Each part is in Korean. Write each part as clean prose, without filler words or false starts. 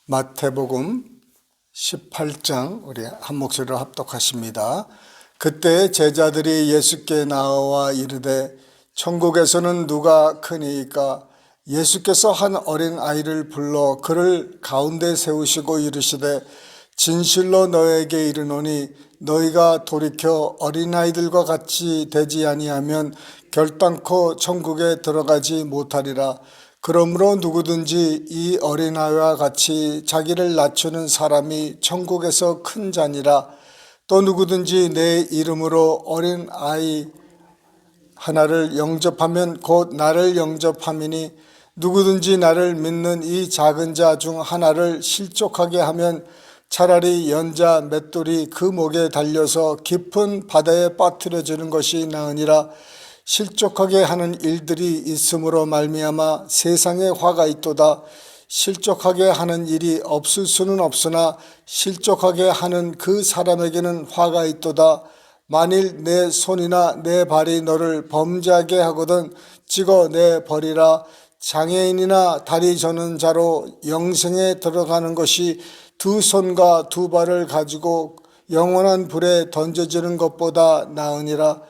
마태복음 18장 우리 한 목소리로 합독하십니다. 그때 제자들이 예수께 나와 이르되 천국에서는 누가 크니이까? 예수께서 한 어린 아이를 불러 그를 가운데 세우시고 이르시되 진실로 너에게 이르노니 너희가 돌이켜 어린아이들과 같이 되지 아니하면 결단코 천국에 들어가지 못하리라. 그러므로 누구든지 이 어린아이와 같이 자기를 낮추는 사람이 천국에서 큰 자니라. 또 누구든지 내 이름으로 어린아이 하나를 영접하면 곧 나를 영접함이니 누구든지 나를 믿는 이 작은 자 중 하나를 실족하게 하면 차라리 연자 맷돌이 그 목에 달려서 깊은 바다에 빠뜨려지는 것이 나으니라. 실족하게 하는 일들이 있음으로 말미암아 세상에 화가 있도다. 실족하게 하는 일이 없을 수는 없으나 실족하게 하는 그 사람에게는 화가 있도다. 만일 내 손이나 내 발이 너를 범죄하게 하거든 찍어 내 버리라. 장애인이나 다리 저는 자로 영생에 들어가는 것이 두 손과 두 발을 가지고 영원한 불에 던져지는 것보다 나으니라.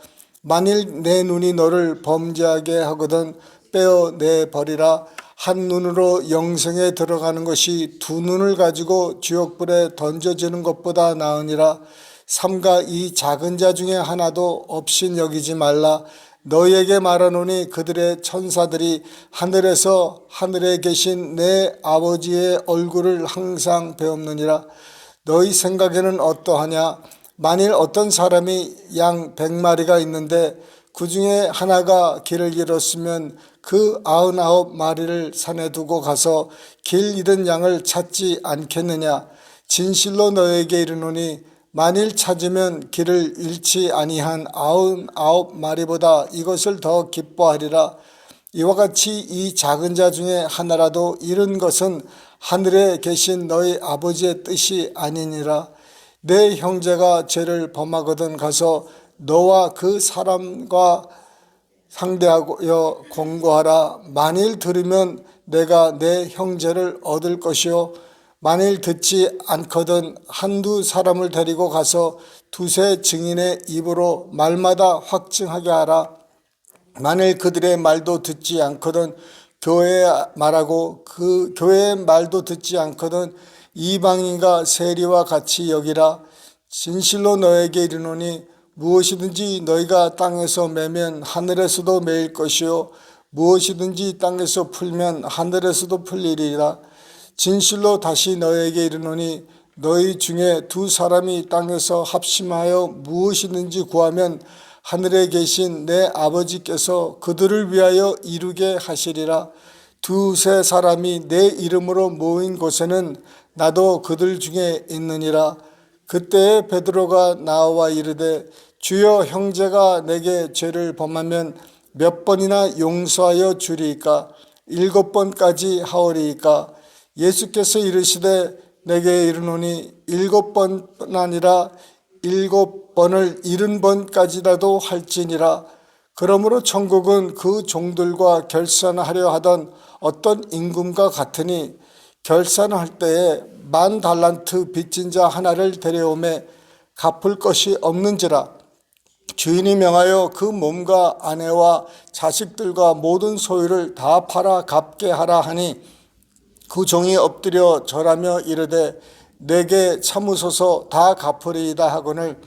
만일 내 눈이 너를 범죄하게 하거든 빼어 내버리라. 한 눈으로 영생에 들어가는 것이 두 눈을 가지고 지옥불에 던져지는 것보다 나으니라. 삼가 이 작은 자 중에 하나도 없인 여기지 말라. 너희에게 말하노니 그들의 천사들이 하늘에서 하늘에 계신 내 아버지의 얼굴을 항상 배옵느니라. 너희 생각에는 어떠하냐? 만일 어떤 사람이 양 100마리가 있는데 그 중에 하나가 길을 잃었으면 그 99마리를 산에 두고 가서 길 잃은 양을 찾지 않겠느냐? 진실로 너에게 이르노니 만일 찾으면 길을 잃지 아니한 99마리보다 이것을 더 기뻐하리라. 이와 같이 이 작은 자 중에 하나라도 잃은 것은 하늘에 계신 너희 아버지의 뜻이 아니니라. 내 형제가 죄를 범하거든 가서 너와 그 사람과 상대하여 권고하라. 만일 들으면 내가 내 형제를 얻을 것이요 만일 듣지 않거든 한두 사람을 데리고 가서 두세 증인의 입으로 말마다 확증하게 하라. 만일 그들의 말도 듣지 않거든 교회에 말하고 그 교회의 말도 듣지 않거든 이방인과 세리와 같이 여기라. 진실로 너에게 이르노니 무엇이든지 너희가 땅에서 매면 하늘에서도 매일 것이요 무엇이든지 땅에서 풀면 하늘에서도 풀리리라. 진실로 다시 너에게 이르노니 너희 중에 두 사람이 땅에서 합심하여 무엇이든지 구하면 하늘에 계신 내 아버지께서 그들을 위하여 이루게 하시리라. 두세 사람이 내 이름으로 모인 곳에는 나도 그들 중에 있느니라. 그때 베드로가 나와 이르되 주여 형제가 내게 죄를 범하면 몇 번이나 용서하여 주리이까? 7번까지 하오리이까? 예수께서 이르시되 내게 이르노니 7번 아니라 7번을 70번까지라도 할지니라. 그러므로 천국은 그 종들과 결산하려 하던 어떤 임금과 같으니 결산할 때에 10,000달란트 빚진 자 하나를 데려오매 갚을 것이 없는지라. 주인이 명하여 그 몸과 아내와 자식들과 모든 소유를 다 팔아 갚게 하라 하니 그 종이 엎드려 절하며 이르되 내게 참으소서 다 갚으리이다 하거늘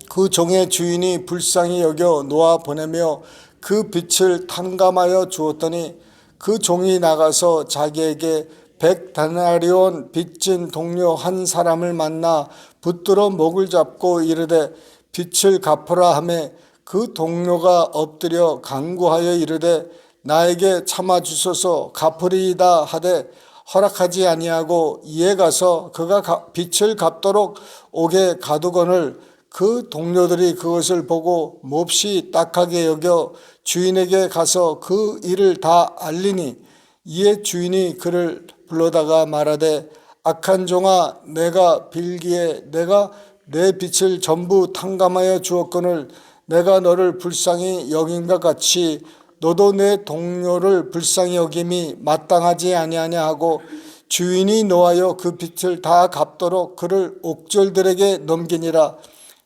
그 종의 주인이 불쌍히 여겨 놓아 보내며 그 빚을 탕감하여 주었더니 그 종이 나가서 자기에게 100데나리온 빚진 동료 한 사람을 만나 붙들어 목을 잡고 이르되 빚을 갚으라 하매 그 동료가 엎드려 간구하여 이르되 나에게 참아 주소서 갚으리이다 하되 허락하지 아니하고 이에 가서 그가 빚을 갚도록 옥에 가두거늘 그 동료들이 그것을 보고 몹시 딱하게 여겨 주인에게 가서 그 일을 다 알리니 이에 주인이 그를 불러다가 말하되 악한 종아 내가 빌기에 내가 내 빚을 전부 탕감하여 주었거늘 내가 너를 불쌍히 여긴과 같이 너도 내 동료를 불쌍히 여김이 마땅하지 아니하냐 하고 주인이 노하여 그 빚을 다 갚도록 그를 옥졸들에게 넘기니라.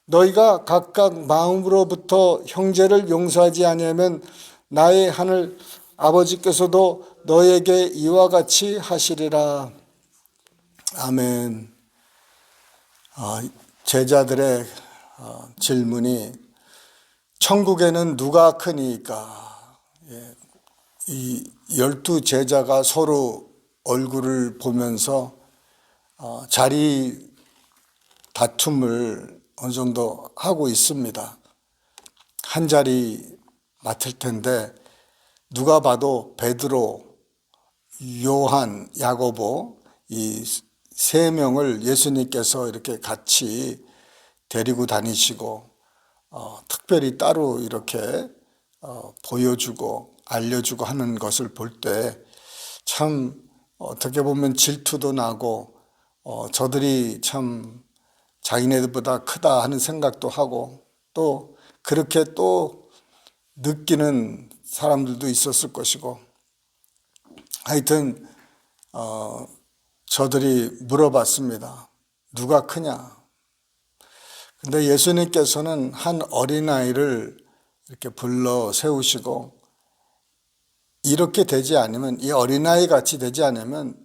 너희가 각각 마음으로부터 형제를 용서하지 아니하면 나의 하늘 아버지께서도 너에게 이와 같이 하시리라. 아멘. 제자들의 질문이 천국에는 누가 크니까? 이 12 제자가 서로 얼굴을 보면서 자리 다툼을 어느 정도 하고 있습니다. 한 자리 맡을 텐데 누가 봐도 베드로, 요한, 야고보 이 세 명을 예수님께서 이렇게 같이 데리고 다니시고 특별히 따로 이렇게 보여주고 알려주고 하는 것을 볼 때 참 어떻게 보면 질투도 나고 저들이 참 자기네들보다 크다 하는 생각도 하고 또 그렇게 또 느끼는 사람들도 있었을 것이고 하여튼 저들이 물어봤습니다. 누가 크냐? 근데 예수님께서는 한 어린아이를 이렇게 불러 세우시고 이렇게 되지 않으면 이 어린아이 같이 되지 않으면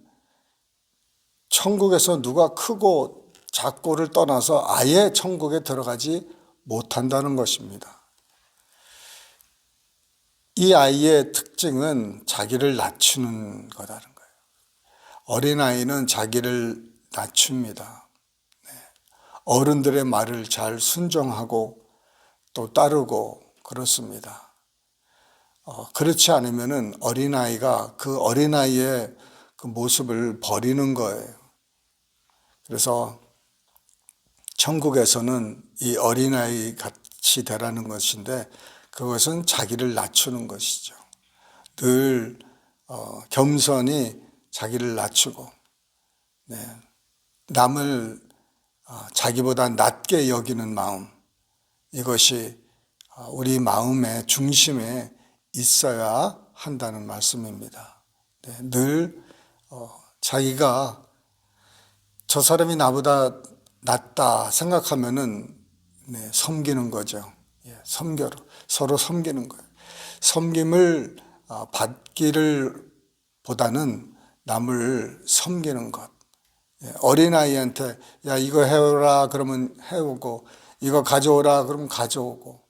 천국에서 누가 크고 작고를 떠나서 아예 천국에 들어가지 못한다는 것입니다. 이 아이의 특징은 자기를 낮추는 거라는 거예요. 어린아이는 자기를 낮춥니다. 어른들의 말을 잘 순종하고 또 따르고 그렇습니다. 그렇지 않으면은 어린아이가 그 어린아이의 그 모습을 버리는 거예요. 그래서 천국에서는 이 어린아이 같이 되라는 것인데 그것은 자기를 낮추는 것이죠. 늘 겸손히 자기를 낮추고 남을 자기보다 낮게 여기는 마음, 이것이 우리 마음의 중심에 있어야 한다는 말씀입니다. 늘 자기가 저 사람이 나보다 낫다 생각하면은 섬기는 거죠. 서로 섬기는 거예요. 섬김을 받기를 보다는 남을 섬기는 것. 어린아이한테 야 이거 해오라 그러면 해오고 이거 가져오라 그러면 가져오고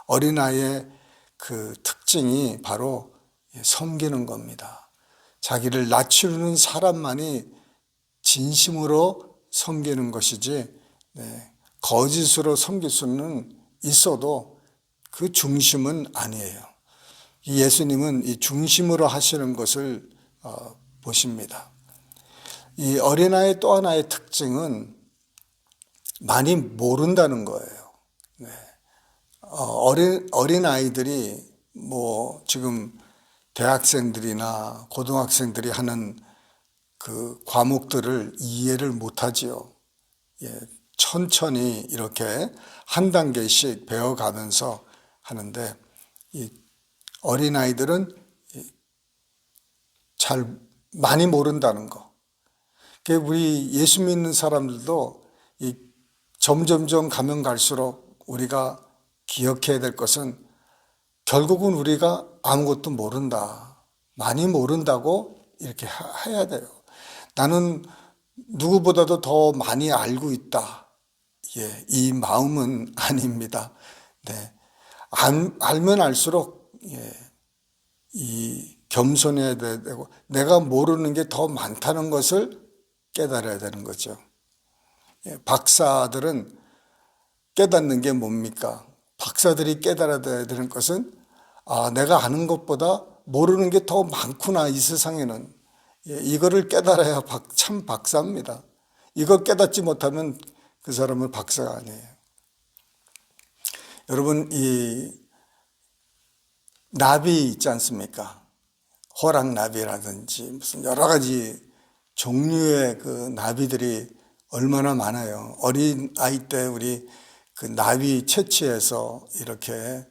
어린아이의 그 특징이 바로 섬기는 겁니다. 자기를 낮추는 사람만이 진심으로 섬기는 것이지 거짓으로 섬길 수는 있어도 그 중심은 아니에요. 예수님은 이 중심으로 하시는 것을 보십니다. 이 어린아이의 또 하나의 특징은 많이 모른다는 거예요. 어린아이들이 뭐 지금 대학생들이나 고등학생들이 하는 그 과목들을 이해를 못하지요. 천천히 이렇게 한 단계씩 배워가면서 하는데 이 어린아이들은 잘 많이 모른다는 거. 우리 예수 믿는 사람들도 점점점 가면 갈수록 우리가 기억해야 될 것은 결국은 우리가 아무것도 모른다. 많이 모른다고 이렇게 해야 돼요. 나는 누구보다도 더 많이 알고 있다. 이 마음은 아닙니다. 알면 알수록 이 겸손해야 되고 내가 모르는 게 더 많다는 것을 깨달아야 되는 거죠. 박사들은 깨닫는 게 뭡니까? 박사들이 깨달아야 되는 것은 내가 아는 것보다 모르는 게 더 많구나 이 세상에는. 이거를 깨달아야 참 박사입니다. 이거 깨닫지 못하면 그 사람은 박사가 아니에요. 여러분 이 나비 있지 않습니까? 호랑나비라든지 무슨 여러 가지 종류의 그 나비들이 얼마나 많아요. 어린 아이 때 우리 그 나비 채취해서 이렇게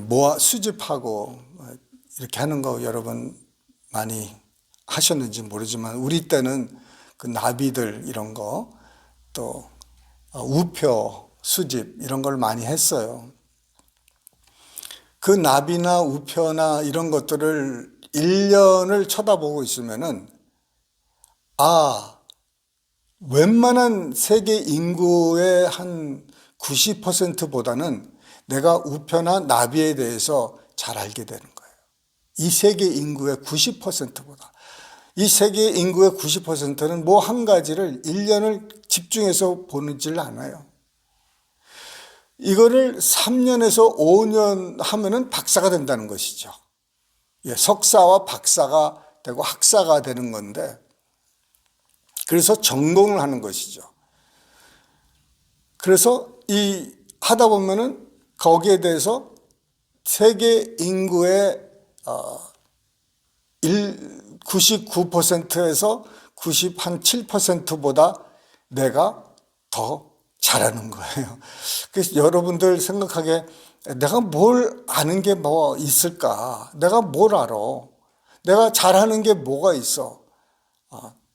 모아 수집하고 이렇게 하는 거 여러분 많이 하셨는지 모르지만 우리 때는 그 나비들 이런 거 또 우표 수집 이런 걸 많이 했어요. 그 나비나 우표나 이런 것들을 1년을 쳐다보고 있으면은 웬만한 세계 인구의 한 90%보다는 내가 우표나 나비에 대해서 잘 알게 되는 거예요. 이 세계 인구의 90%보다. 이 세계 인구의 90%는 뭐 한 가지를 1년을 집중해서 보는지를 않아요. 이거를 3년에서 5년 하면은 박사가 된다는 것이죠. 석사와 박사가 되고 학사가 되는 건데, 그래서 전공을 하는 것이죠. 그래서 하다 보면은 거기에 대해서 세계 인구의 99%에서 97%보다 내가 더 잘하는 거예요. 그래서 여러분들 생각하기에 내가 뭘 아는 게 뭐 있을까? 내가 뭘 알아? 내가 잘하는 게 뭐가 있어?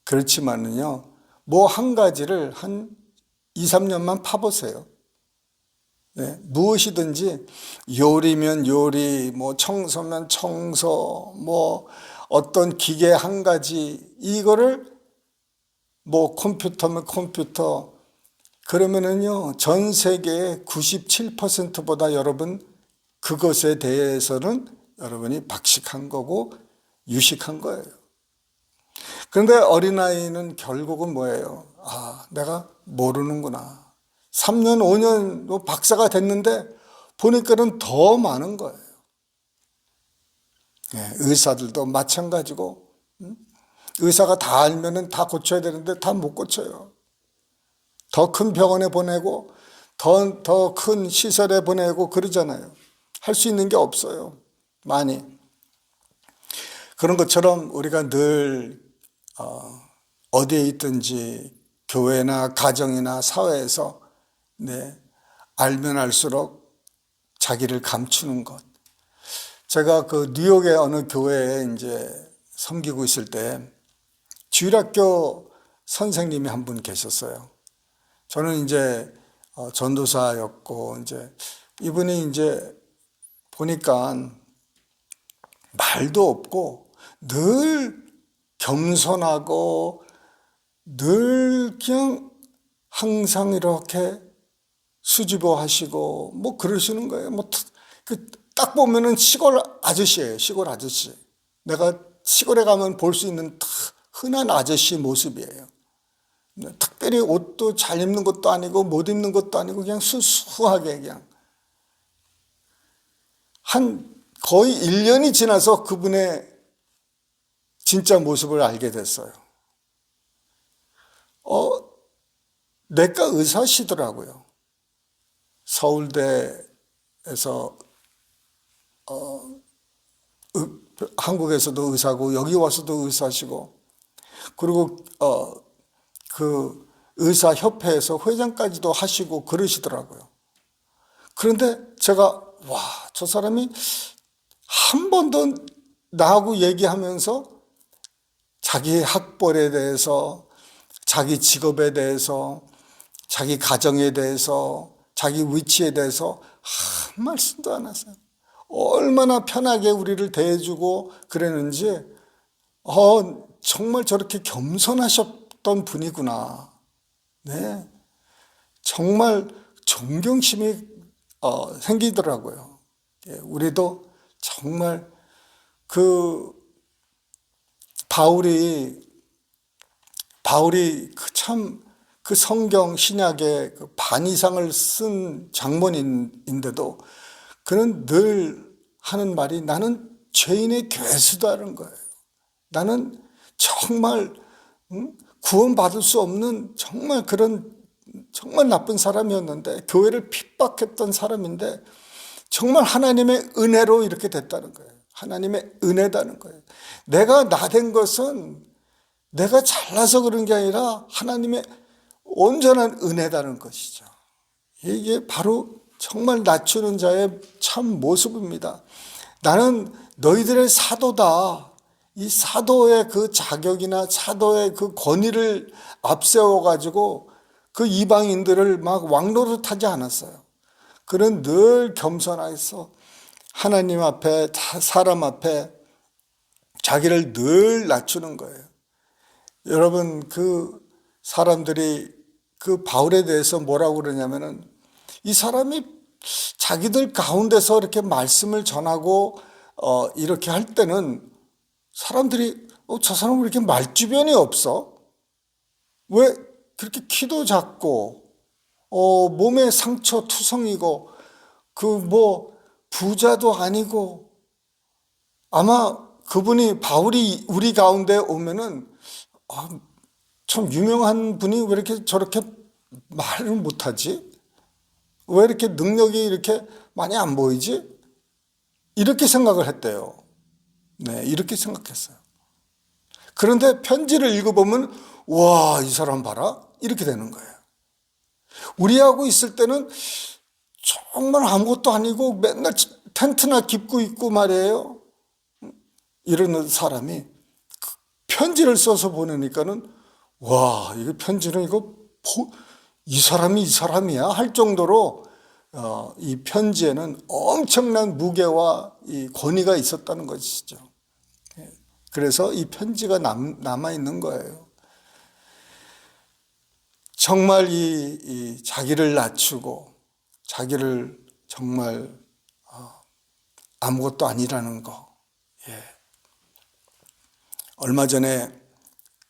그렇지만은요, 뭐 한 가지를 한 2, 3년만 파보세요. 네, 무엇이든지 요리면 요리, 뭐 청소면 청소, 뭐 어떤 기계 한 가지, 이거를 뭐 컴퓨터면 컴퓨터, 그러면은요, 전 세계의 97%보다 여러분 그것에 대해서는 여러분이 박식한 거고 유식한 거예요. 그런데 어린아이는 결국은 뭐예요? 내가 모르는구나. 3년, 5년 박사가 됐는데 보니까는 더 많은 거예요. 의사들도 마찬가지고, 의사가 다 알면은 다 고쳐야 되는데 다 못 고쳐요. 더 큰 병원에 보내고 더 큰 시설에 보내고 그러잖아요. 할 수 있는 게 없어요. 많이. 그런 것처럼 우리가 늘 어디에 있든지 교회나 가정이나 사회에서 알면 알수록 자기를 감추는 것. 제가 그 뉴욕의 어느 교회에 이제 섬기고 있을 때 주일학교 선생님이 한 분 계셨어요. 저는 이제 전도사였고, 이제 이분이 이제 보니까 말도 없고 늘 겸손하고 늘 그냥 항상 이렇게 수줍어 하시고 뭐 그러시는 거예요. 딱 보면은 시골 아저씨예요. 시골 아저씨. 내가 시골에 가면 볼 수 있는 흔한 아저씨 모습이에요. 특별히 옷도 잘 입는 것도 아니고 못 입는 것도 아니고 그냥 수수하게 그냥. 거의 1년이 지나서 그분의 진짜 모습을 알게 됐어요. 내과 의사시더라고요. 서울대에서 한국에서도 의사고 여기 와서도 의사시고, 그리고 그 의사협회에서 회장까지도 하시고 그러시더라고요. 그런데 제가 저 사람이 한 번도 나하고 얘기하면서 자기 학벌에 대해서, 자기 직업에 대해서, 자기 가정에 대해서, 자기 위치에 대해서 한 말씀도 안 하세요. 얼마나 편하게 우리를 대해주고 그랬는지, 정말 저렇게 겸손하셨던 분이구나. 네, 정말 존경심이 생기더라고요. 우리도 정말 바울이 그 성경 신약의 반 이상을 쓴 장본인인데도 그는 늘 하는 말이 나는 죄인의 괴수다는 거예요. 나는 정말 구원받을 수 없는 정말 나쁜 사람이었는데, 교회를 핍박했던 사람인데 정말 하나님의 은혜로 이렇게 됐다는 거예요. 하나님의 은혜다는 거예요. 내가 나된 것은 내가 잘나서 그런 게 아니라 하나님의 온전한 은혜다는 것이죠. 이게 바로 정말 낮추는 자의 참 모습입니다. 나는 너희들의 사도다. 이 사도의 그 자격이나 사도의 그 권위를 앞세워 가지고 그 이방인들을 막 왕노릇하지 않았어요. 그는 늘 겸손해서 하나님 앞에, 사람 앞에 자기를 늘 낮추는 거예요. 여러분, 그 사람들이 그 바울에 대해서 뭐라고 그러냐면은, 이 사람이 자기들 가운데서 이렇게 말씀을 전하고 이렇게 할 때는 사람들이 저 사람은 왜 이렇게 말주변이 없어? 왜 그렇게 키도 작고 몸에 상처 투성이고 그 뭐 부자도 아니고, 아마 그분이 바울이 우리 가운데 오면은 참 유명한 분이 왜 이렇게 저렇게 말을 못하지? 왜 이렇게 능력이 이렇게 많이 안 보이지? 이렇게 생각을 했대요. 네, 이렇게 생각했어요. 그런데 편지를 읽어보면 와, 이 사람 봐라, 이렇게 되는 거예요. 우리하고 있을 때는 정말 아무것도 아니고 맨날 텐트나 깁고 있고 말이에요. 이러는 사람이 편지를 써서 보내니까는 와, 이거 편지는 이 사람이 이 사람이야 할 정도로 이 편지에는 엄청난 무게와 이 권위가 있었다는 것이죠. 그래서 이 편지가 남아 있는 거예요. 정말 이 자기를 낮추고 자기를 정말 아무것도 아니라는 거. 예. 얼마 전에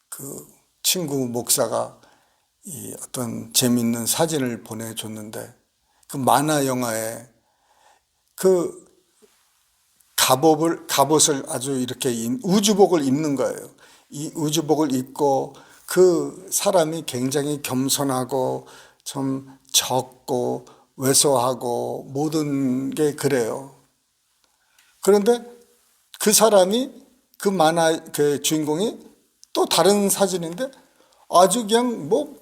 그 친구 목사가 이 어떤 재미있는 사진을 보내줬는데, 그 만화 영화에 그 갑옷을 아주 이렇게 우주복을 입는 거예요. 이 우주복을 입고 그 사람이 굉장히 겸손하고 좀 적고 왜소하고 모든 게 그래요. 그런데 그 사람이, 그 만화 그 주인공이 또 다른 사진인데 아주 그냥 뭐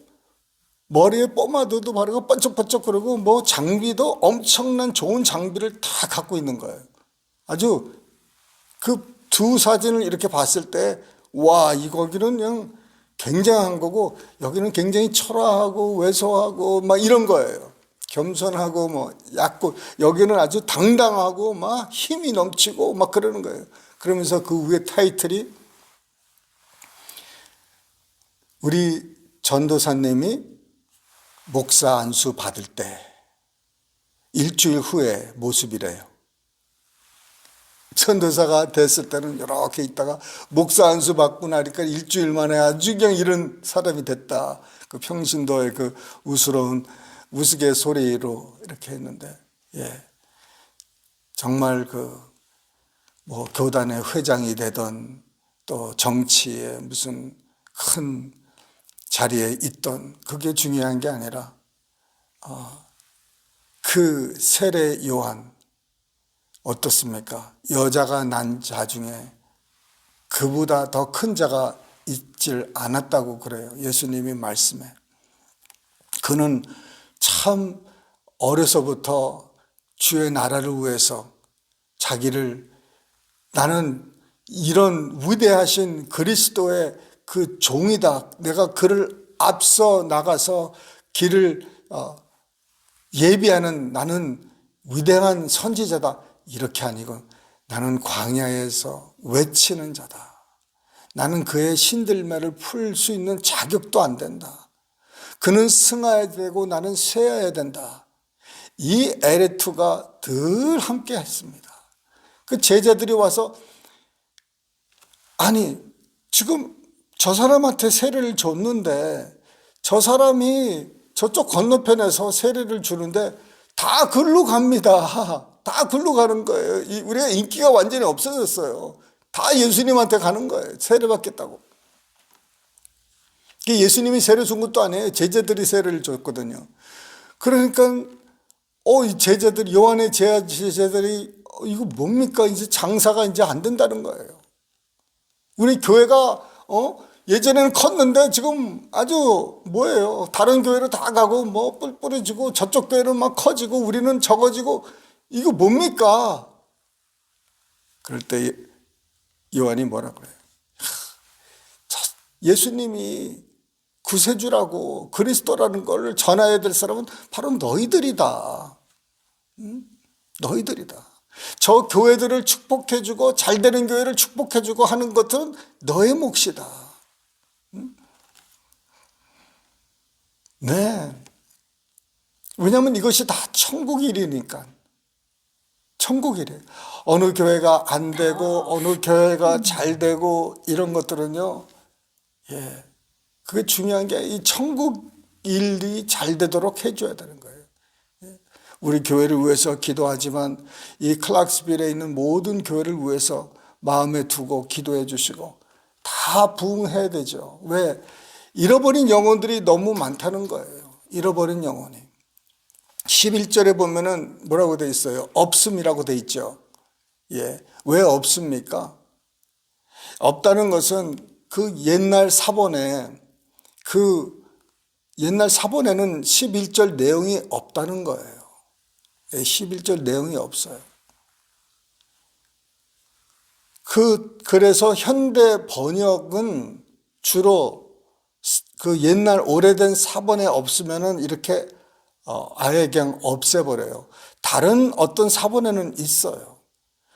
머리에 포마드도 바르고 번쩍번쩍 그러고 뭐 장비도 엄청난 좋은 장비를 다 갖고 있는 거예요. 아주 그 두 사진을 이렇게 봤을 때 와, 거기는 그냥 굉장한 거고 여기는 굉장히 초라하고 왜소하고 막 이런 거예요. 겸손하고 뭐 얕고, 여기는 아주 당당하고 막 힘이 넘치고 막 그러는 거예요. 그러면서 그 위에 타이틀이 우리 전도사님이 목사 안수 받을 때 일주일 후의 모습이래요. 전도사가 됐을 때는 이렇게 있다가 목사 안수 받고 나니까 일주일 만에 아주 그냥 이런 사람이 됐다. 그 평신도의 그 우스러운 우스갯소리로 이렇게 했는데, 예, 정말 그 뭐 교단의 회장이 되던 또 정치의 무슨 큰 자리에 있던 그게 중요한 게 아니라 그 세례 요한 어떻습니까? 여자가 난 자 중에 그보다 더 큰 자가 있질 않았다고 그래요. 예수님이 말씀에. 그는 참 어려서부터 주의 나라를 위해서 자기를, 나는 이런 위대하신 그리스도의 그 종이다, 내가 그를 앞서 나가서 길을 예비하는 나는 위대한 선지자다, 이렇게 아니고 나는 광야에서 외치는 자다. 나는 그의 신들매를 풀 수 있는 자격도 안 된다. 그는 승하여야 되고 나는 쇠해야 된다. 이 에레투가 늘 함께 했습니다. 그 제자들이 와서, 아니 지금 저 사람한테 세례를 줬는데 저 사람이 저쪽 건너편에서 세례를 주는데 다 글로 갑니다. 다 글로 가는 거예요. 우리가 인기가 완전히 없어졌어요. 다 예수님한테 가는 거예요. 세례 받겠다고. 예수님이 세례 준 것도 아니에요. 제자들이 세례를 줬거든요. 그러니까 이 제자들, 요한의 제자들이 이거 뭡니까? 이제 장사가 이제 안 된다는 거예요. 우리 교회가 예전에는 컸는데 지금 아주 뭐예요? 다른 교회로 다 가고 뭐 뿔뿔해지고 저쪽 교회는 막 커지고 우리는 적어지고, 이거 뭡니까? 그럴 때 요한이 뭐라 그래요? 예수님이 구세주라고 그리스도라는 걸 전해야 될 사람은 바로 너희들이다. 너희들이다. 저 교회들을 축복해주고 잘되는 교회를 축복해주고 하는 것은 너의 몫이다. 네. 왜냐하면 이것이 다 천국 일이니까. 천국 일이에요. 어느 교회가 안 되고 어느 교회가 잘 되고 이런 것들은요. 예. 그게 중요한 게 이 천국 일이 잘 되도록 해줘야 되는 거예요. 우리 교회를 위해서 기도하지만 이 클락스빌에 있는 모든 교회를 위해서 마음에 두고 기도해 주시고 다 부응해야 되죠. 왜? 잃어버린 영혼들이 너무 많다는 거예요. 잃어버린 영혼이. 11절에 보면은 뭐라고 돼 있어요? 없음이라고 돼 있죠. 예. 왜 없습니까? 없다는 것은 그 옛날 사본에는 11절 내용이 없다는 거예요. 11절 내용이 없어요. 그래서 현대 번역은 주로 그 옛날 오래된 사본에 없으면은 이렇게 아예 그냥 없애버려요. 다른 어떤 사본에는 있어요.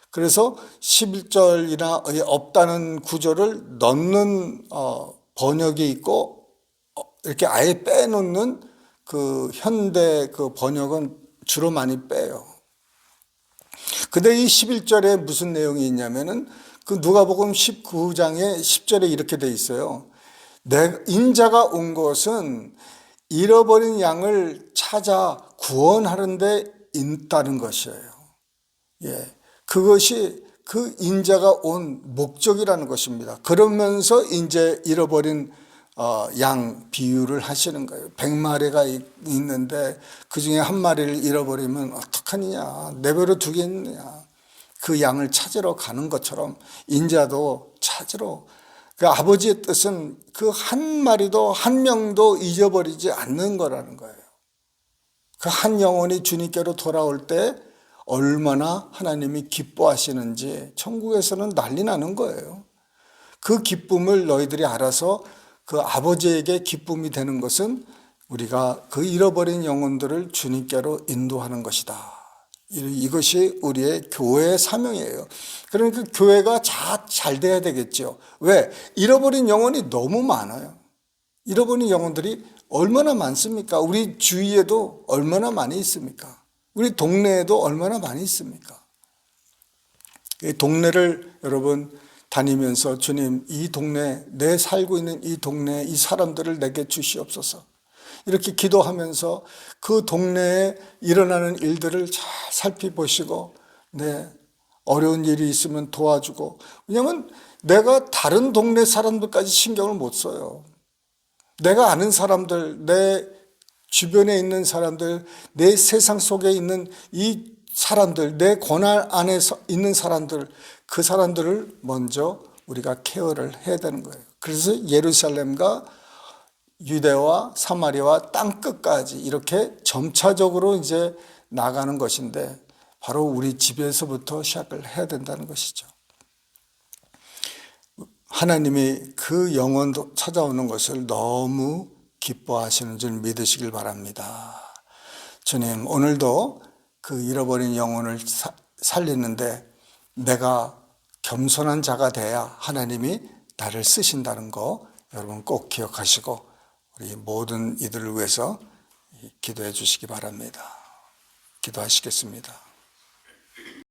그래서 11절이나 없다는 구절을 넣는 번역이 있고 이렇게 아예 빼놓는 그 현대 그 번역은 주로 많이 빼요. 근데 이 11절에 무슨 내용이 있냐면은 그 누가복음 19장에 10절에 이렇게 돼 있어요. 인자가 온 것은 잃어버린 양을 찾아 구원하는 데 있다는 것이에요. 예. 그것이 그 인자가 온 목적이라는 것입니다. 그러면서 이제 잃어버린 양 비유를 하시는 거예요. 100마리가 있는데 그중에 한 마리를 잃어버리면 어떡하느냐, 내버려 두겠느냐. 그 양을 찾으러 가는 것처럼 인자도 찾으러, 그 아버지의 뜻은 그 한 마리도 한 명도 잊어버리지 않는 거라는 거예요. 그 한 영혼이 주님께로 돌아올 때 얼마나 하나님이 기뻐하시는지 천국에서는 난리 나는 거예요. 그 기쁨을 너희들이 알아서 그 아버지에게 기쁨이 되는 것은 우리가 그 잃어버린 영혼들을 주님께로 인도하는 것이다. 이것이 우리의 교회의 사명이에요. 그러니까 교회가 잘 돼야 되겠죠. 왜? 잃어버린 영혼이 너무 많아요. 잃어버린 영혼들이 얼마나 많습니까? 우리 주위에도 얼마나 많이 있습니까? 우리 동네에도 얼마나 많이 있습니까? 이 동네를 여러분 다니면서 주님, 이 동네, 내 살고 있는 이 동네, 이 사람들을 내게 주시옵소서. 이렇게 기도하면서 그 동네에 일어나는 일들을 잘 살펴보시고, 어려운 일이 있으면 도와주고. 왜냐하면 내가 다른 동네 사람들까지 신경을 못 써요. 내가 아는 사람들, 내 주변에 있는 사람들, 내 세상 속에 있는 이 사람들, 내 권한 안에 있는 사람들, 그 사람들을 먼저 우리가 케어를 해야 되는 거예요. 그래서 예루살렘과 유대와 사마리아와 땅끝까지 이렇게 점차적으로 이제 나가는 것인데 바로 우리 집에서부터 시작을 해야 된다는 것이죠. 하나님이 그 영혼도 찾아오는 것을 너무 기뻐하시는 줄 믿으시길 바랍니다. 주님, 오늘도 그 잃어버린 영혼을 살리는데 내가 겸손한 자가 돼야 하나님이 나를 쓰신다는 거 여러분 꼭 기억하시고 우리 모든 이들을 위해서 기도해 주시기 바랍니다. 기도하시겠습니다.